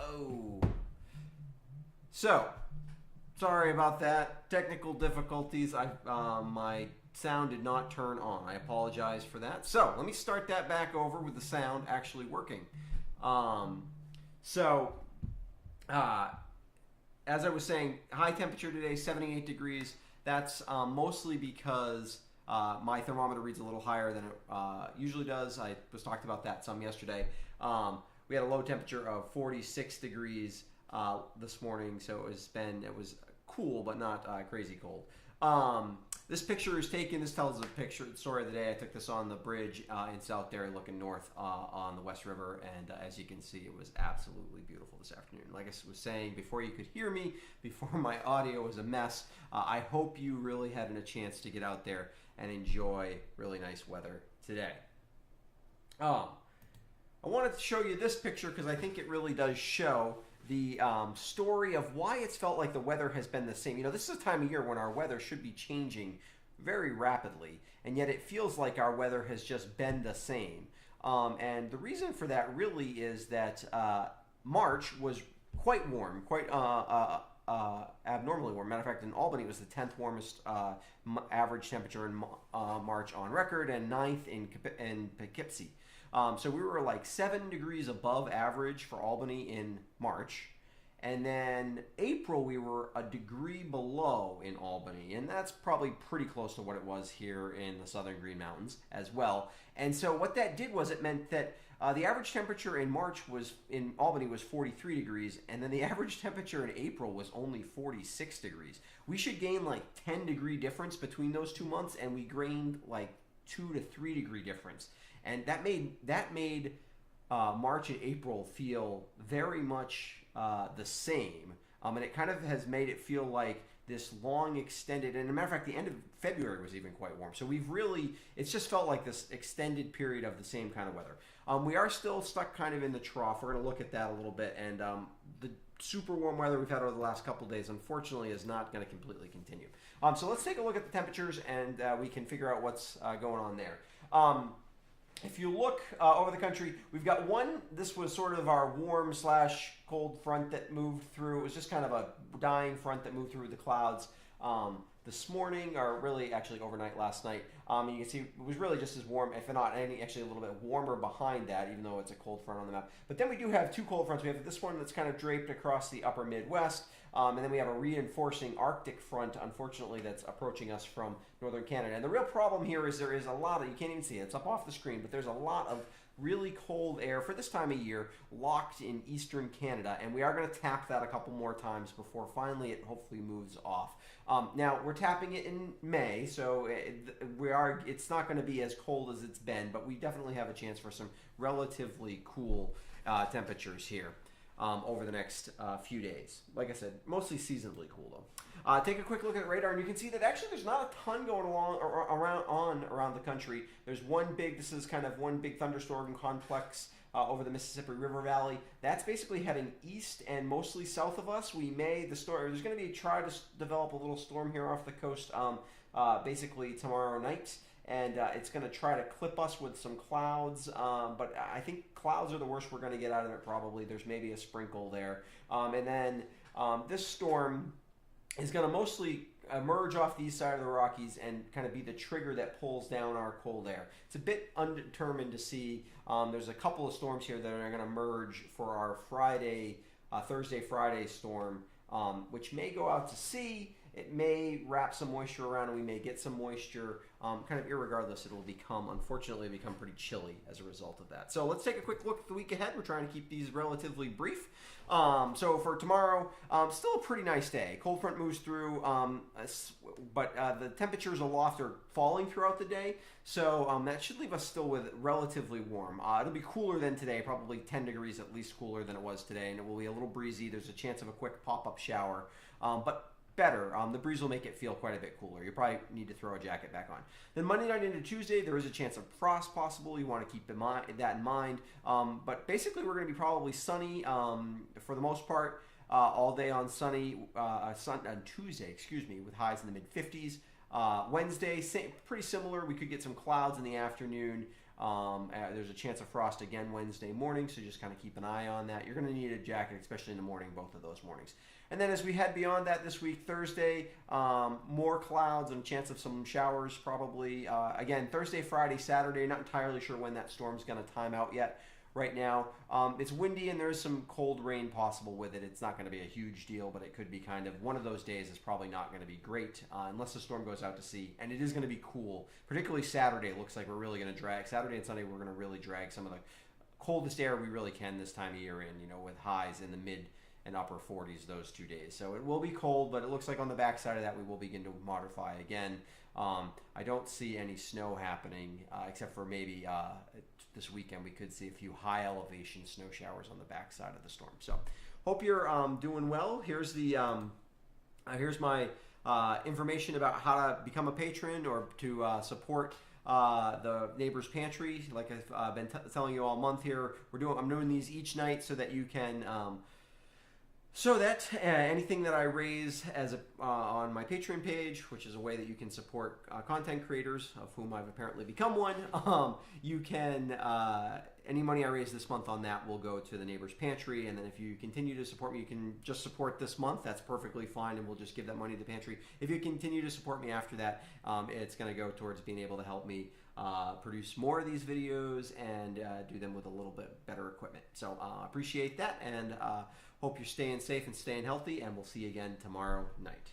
Oh. So, sorry about that. Technical difficulties. My sound did not turn on. I apologize for that. So, let me start that back over with the sound actually working. Um, so, as I was saying, high temperature today, 78 degrees. That's mostly because my thermometer reads a little higher than it usually does. I was talked about that some yesterday. We had a low temperature of 46 degrees this morning, so it was cool, but not crazy cold. This picture is taken. This tells the story of the day. I took this on the bridge in South Derry, looking north on the West River, and as you can see, it was absolutely beautiful this afternoon. Like I was saying before, you could hear me, before my audio was a mess. I hope you really had a chance to get out there and enjoy really nice weather today. I wanted to show you this picture because I think it really does show the story of why it's felt like the weather has been the same. You know, this is a time of year when our weather should be changing very rapidly, and yet it feels like our weather has just been the same. And the reason for that really is that March was quite warm, quite abnormally warm. Matter of fact, in Albany, it was the 10th warmest average temperature in March on record, and 9th in Poughkeepsie. So we were like 7 degrees above average for Albany in March. And then April, we were a degree below in Albany. And that's probably pretty close to what it was here in the Southern Green Mountains as well. And so what that did was it meant that the average temperature in March in Albany was 43 degrees. And then the average temperature in April was only 46 degrees. We should gain like 10 degree difference between those 2 months. And we gained like 2 to 3 degree difference. And that made March and April feel very much the same. And it kind of has made it feel like this long extended, and as a matter of fact, the end of February was even quite warm. So it's just felt like this extended period of the same kind of weather. We are still stuck kind of in the trough. We're going to look at that a little bit. And the super warm weather we've had over the last couple of days, unfortunately, is not going to completely continue. So let's take a look at the temperatures, and we can figure out what's going on there. If you look over the country, we've got this was sort of our warm / cold front that moved through. It was just kind of a dying front that moved through the clouds this morning, or really actually overnight last night. You can see it was really just as warm, if not actually a little bit warmer behind that, even though it's a cold front on the map. But then we do have two cold fronts. We have this one that's kind of draped across the upper Midwest, and then we have a reinforcing Arctic front, unfortunately, that's approaching us from northern Canada. And the real problem here is there is a lot of, you can't even see it, it's up off the screen, but there's a lot of really cold air for this time of year locked in eastern Canada, and we are going to tap that a couple more times before finally it hopefully moves off. Now we're tapping it in May, so it's not going to be as cold as it's been, but we definitely have a chance for some relatively cool temperatures here over the next few days. Like I said, mostly seasonably cool though. Take a quick look at the radar, and you can see that actually there's not a ton going around the country. There's this is kind of one big thunderstorm complex over the Mississippi River Valley. That's basically heading east and mostly south of us. There's going to be try to develop a little storm here off the coast basically tomorrow night. And it's going to try to clip us with some clouds, but I think clouds are the worst we're going to get out of it probably. There's maybe a sprinkle there. And then this storm is going to mostly emerge off the east side of the Rockies and kind of be the trigger that pulls down our cold air. It's a bit undetermined to see. There's a couple of storms here that are going to merge for our Thursday-Friday storm, which may go out to sea. It may wrap some moisture around, and we may get some moisture. Kind of irregardless, it will unfortunately become pretty chilly as a result of that. So let's take a quick look at the week ahead. We're trying to keep these relatively brief. So for tomorrow, still a pretty nice day. Cold front moves through, but the temperatures aloft are falling throughout the day. So that should leave us still with relatively warm. It'll be cooler than today, probably 10 degrees at least cooler than it was today, and it will be a little breezy. There's a chance of a quick pop-up shower, but better. The breeze will make it feel quite a bit cooler. You probably need to throw a jacket back on. Then Monday night into Tuesday, there is a chance of frost possible. You want to keep that in mind. But basically, we're going to be probably sunny for the most part all day on on Tuesday, with highs in the mid-50s. Wednesday, pretty similar. We could get some clouds in the afternoon. There's a chance of frost again Wednesday morning, so just kind of keep an eye on that. You're going to need a jacket, especially in the morning, both of those mornings. And then as we head beyond that this week, Thursday, more clouds and a chance of some showers probably. Again, Thursday, Friday, Saturday, not entirely sure when that storm's going to time out yet. Right now, it's windy and there's some cold rain possible with it. It's not going to be a huge deal, but it could be kind of one of those days is probably not going to be great unless the storm goes out to sea. And it is going to be cool, particularly Saturday. It looks like we're really going to drag Saturday and Sunday. We're going to really drag some of the coldest air we really can this time of year in, with highs in the mid and upper 40s those 2 days. So it will be cold, but it looks like on the backside of that we will begin to modify again. I don't see any snow happening except for maybe this weekend we could see a few high elevation snow showers on the backside of the storm. So hope you're doing well. Here's the here's my information about how to become a patron or to support the Neighbor's Pantry. Like I've been telling you all month here, I'm doing these each night so that you can anything that I raise as on my Patreon page, which is a way that you can support content creators, of whom I've apparently become one, you can, any money I raise this month on that will go to the Neighbor's Pantry. And then if you continue to support me, you can just support this month. That's perfectly fine, and we'll just give that money to the Pantry. If you continue to support me after that, it's going to go towards being able to help me produce more of these videos and do them with a little bit better equipment. So appreciate that, and hope you're staying safe and staying healthy, and we'll see you again tomorrow night.